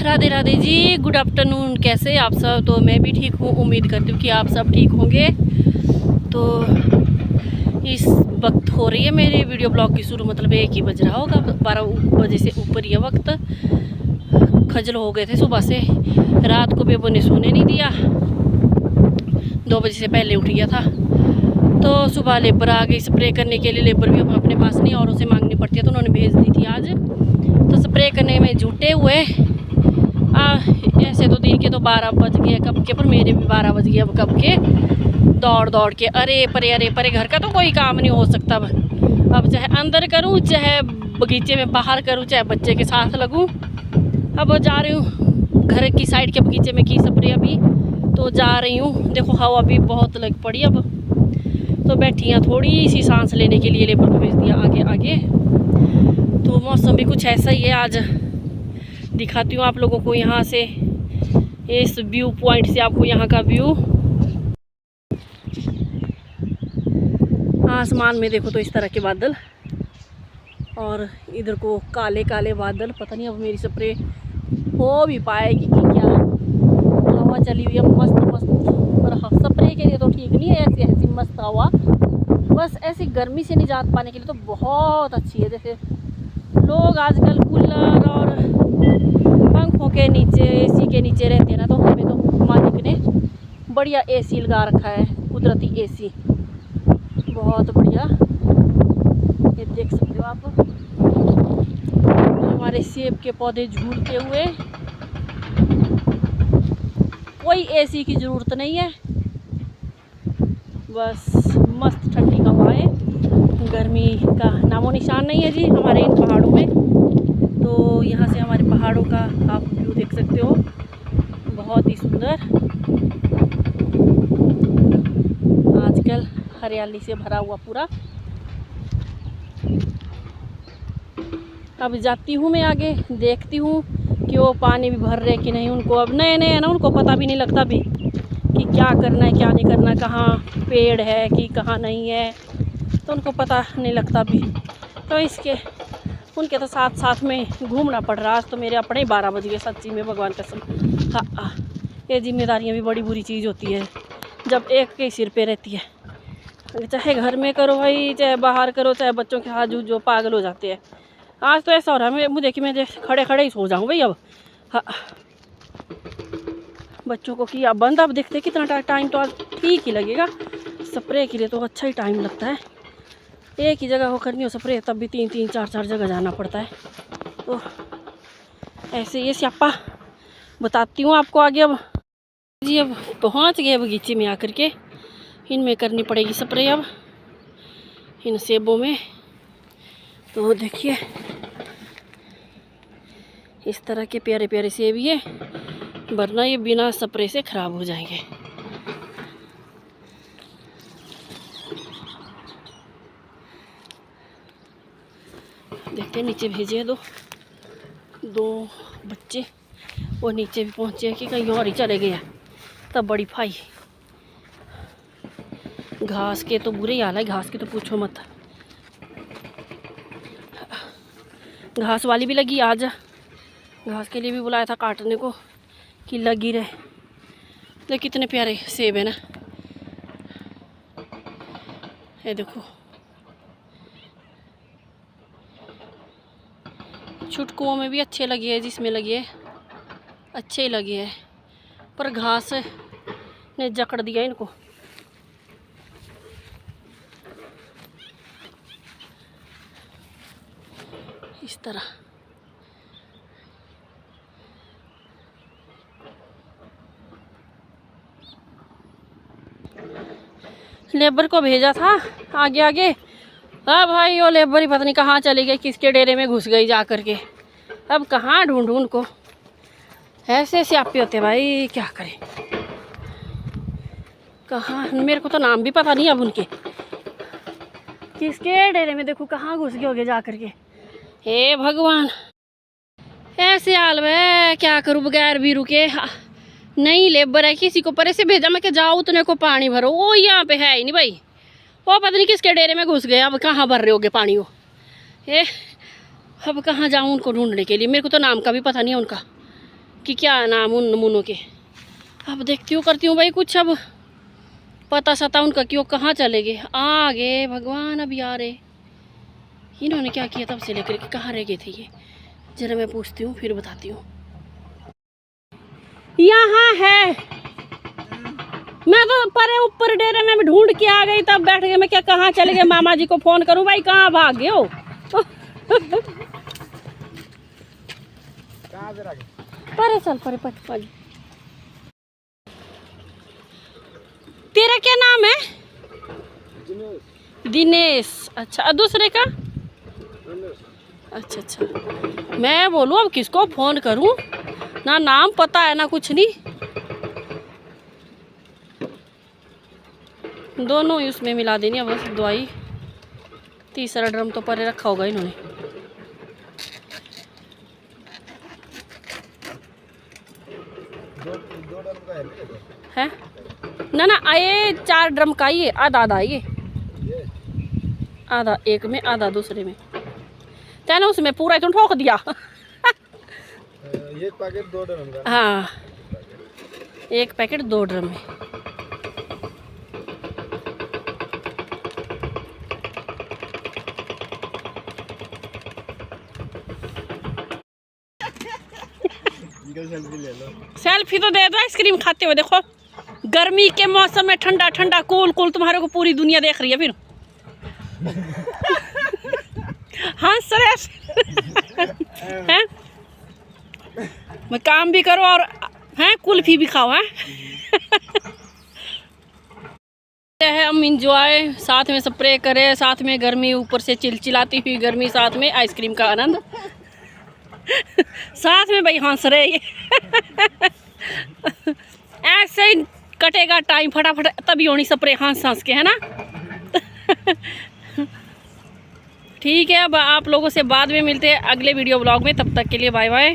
Radhe Radhe ji, good afternoon. कैसे आप सब? तो मैं भी ठीक हूँ, उम्मीद करती हूँ कि आप सब ठीक होंगे। तो इस वक्त हो रही है मेरी वीडियो ब्लॉग की शुरू, मतलब 1 ही बज रहा होगा, 12 बजे से ऊपर ये वक्त। खजल हो गए थे सुबह से, रात को बेबो ने सोने नहीं दिया, 2 बजे से पहले उठ गया था। तो सुबह लेबर आ गई स्प्रे करने के लिए। लेबर भी अब अपने पास नहीं, औरों से मांगनी पड़ती है, तो उन्होंने भेज दी थी आज। तो स्प्रे करने में जुटे हुए। ऐसे तो दिन के तो 12 बज गए कब के, पर मेरे भी 12 बज गए अब कब के। दौड़ दौड़ के अरे परे घर का तो कोई काम नहीं हो सकता अब चाहे अंदर करूं, चाहे बगीचे में बाहर करूं, चाहे बच्चे के साथ लगूं। अब जा रही हूँ घर की साइड के बगीचे में की स्प्रे अभी तो जा रही हूँ। देखो हवा भी बहुत लग पड़ी अब, तो बैठी हैं थोड़ी सी सांस लेने के लिए। लेबर को भेज दिया आगे आगे। तो मौसम भी कुछ ऐसा ही है आज। दिखाती हूँ आप लोगों को यहाँ से, इस व्यू पॉइंट से आपको यहाँ का व्यू। आसमान में देखो तो इस तरह के बादल, और इधर को काले काले बादल। पता नहीं अब मेरी स्प्रे हो भी पाएगी कि क्या। हवा चली हुई है मस्त मस्त, पर स्प्रे के लिए तो ठीक नहीं है ऐसी ऐसी मस्त हवा। बस ऐसी गर्मी से निजात पाने के लिए तो बहुत अच्छी है। जैसे लोग आजकल कूलर और पंखों के नीचे, एसी के नीचे रहते हैं ना, तो हमें तो मालिक ने बढ़िया एसी लगा रखा है, कुदरती एसी, बहुत बढ़िया। ये देख सकते हो आप, हमारे सेब के पौधे झूलते हुए। कोई एसी की ज़रूरत नहीं है, बस मस्त ठंडी हवा है। गर्मी का नामो निशान नहीं है जी हमारे इन पहाड़ों में। तो यहाँ से हमारे पहाड़ों का आप व्यू देख सकते हो, बहुत ही सुंदर। आजकल हरियाली से भरा हुआ पूरा। अब जाती हूँ मैं आगे, देखती हूँ कि वो पानी भी भर रहे कि नहीं। उनको अब नए नए है ना, उनको पता भी नहीं लगता भी कि क्या करना है क्या नहीं करना, कहाँ पेड़ है कि कहाँ नहीं है, तो उनको पता नहीं लगता भी। तो इसके उनके तो साथ साथ में घूमना पड़ रहा। आज तो मेरे अपने ही 12 बज गए, सच्ची में भगवान कसम। हाँ, ये जिम्मेदारियाँ भी बड़ी बुरी चीज़ होती है जब एक के सिर पे रहती है। चाहे घर में करो भाई, चाहे बाहर करो, चाहे बच्चों के हाथ जो पागल हो जाते हैं। आज तो ऐसा हो रहा है मुझे कि मैं खड़े खड़े ही सो जाऊँ भाई अब। हाँ, बच्चों को किया बंद। अब देखते कितना टाइम तो आज ठीक ही लगेगा। स्प्रे के लिए तो अच्छा ही टाइम लगता है। एक ही जगह हो करनी हो स्प्रे, तब भी 3-3 4-4 जगह जाना पड़ता है। तो ऐसे ये स्यापा बताती हूँ आपको आगे। अब जी अब पहुँच गए बगीचे में आकर के। इनमें करनी पड़ेगी स्प्रे अब, इन सेबों में। तो देखिए इस तरह के प्यारे प्यारे सेब ये, वरना ये बिना स्प्रे से ख़राब हो जाएंगे। देखते हैं, नीचे भेजे हैं दो बच्चे, वो नीचे भी पहुँचे कि कहीं और ही चले गए। तब बड़ी फाई। घास के तो बुरे हाल है, घास की तो पूछो मत। घास वाली भी लगी आज, घास के लिए भी बुलाया था काटने को कि लगी रहे। तो कितने प्यारे सेब है ना, ये देखो। छुटकुओं में भी अच्छे लगे हैं, जिसमें लगे है अच्छे ही लगे हैं, पर घास ने जकड़ दिया इनको। इस तरह लेबर को भेजा था आगे आगे। हाँ भाई, वो लेबर ही पता नहीं कहाँ चली गई, किसके डेरे में घुस गई जा कर के। अब कहाँ ढूंढूं उनको, ऐसे स्यापे होते भाई, क्या करें। कहाँ, मेरे को तो नाम भी पता नहीं अब उनके, किसके डेरे में देखो कहाँ घुस गए होगे जा कर के। हे भगवान, ऐसे हाल में क्या करूँ बगैर भी रुके। नहीं लेबर है, किसी को परे से भेजा मैं कि जाओ उतने को पानी भरो। वो यहाँ पे है ही नहीं भाई, वो पता नहीं किसके डेरे में घुस गए। अब कहाँ भर रहे होगे पानी वो। अब कहाँ जाऊँ उनको ढूंढने के लिए, मेरे को तो नाम का भी पता नहीं है उनका। कि क्या नाम उन नमूनों के। अब देखती हूँ, करती हूँ भाई कुछ। अब पता सता उनका कि वो कहाँ चले गए। आ गए भगवान, अभी आ रहे। इन्होंने क्या किया तब से लेकर के, कहाँ रह गए थे ये। जरा मैं पूछती हूँ फिर बताती हूँ। यहाँ है, मैं तो परे ऊपर डेरे में भी ढूंढ के आ गई, तब बैठ गए। मैं क्या कहाँ चले गए, मामा जी को फोन करूँ भाई कहाँ भाग गए हो। परे चल, परे परे। तेरा क्या नाम है? दिनेश। अच्छा, दूसरे का? अच्छा अच्छा। मैं बोलूँ अब किसको फ़ोन करूँ, ना नाम पता है ना कुछ नहीं। दोनों ही उसमें मिला देनी है बस दवाई। तीसरा ड्रम तो परे रखा होगा इन्होंने। दो ड्रम का है ना ये 4 ड्रम का ही है। आधा आधा ये, आधा एक में आधा दूसरे में। तेने उसमें पूरा क्यों ठोक दिया? एक पैकेट 2 ड्रम का। हाँ, एक पैकेट 2 ड्रम में। सेल्फी ले लो। सेल्फी तो दे दो आइसक्रीम खाते हुए। देखो गर्मी के मौसम में ठंडा ठंडा कूल कूल, तुम्हारे को पूरी दुनिया देख रही है फिर। हाँ सर हैं, मैं काम भी करो और हैं कुल्फी भी खाओ। हैं हम इंजॉय, साथ में स्प्रे करें, साथ में गर्मी ऊपर से चिलचिलाती हुई गर्मी, साथ में आइसक्रीम का आनंद, साथ में भाई हंस रहे ये। ऐसे ही कटेगा टाइम फटाफट, तभी होनी स्प्रे हंस हंस के, है ना। ठीक है, अब आप लोगों से बाद में मिलते हैं अगले वीडियो ब्लॉग में। तब तक के लिए बाय बाय।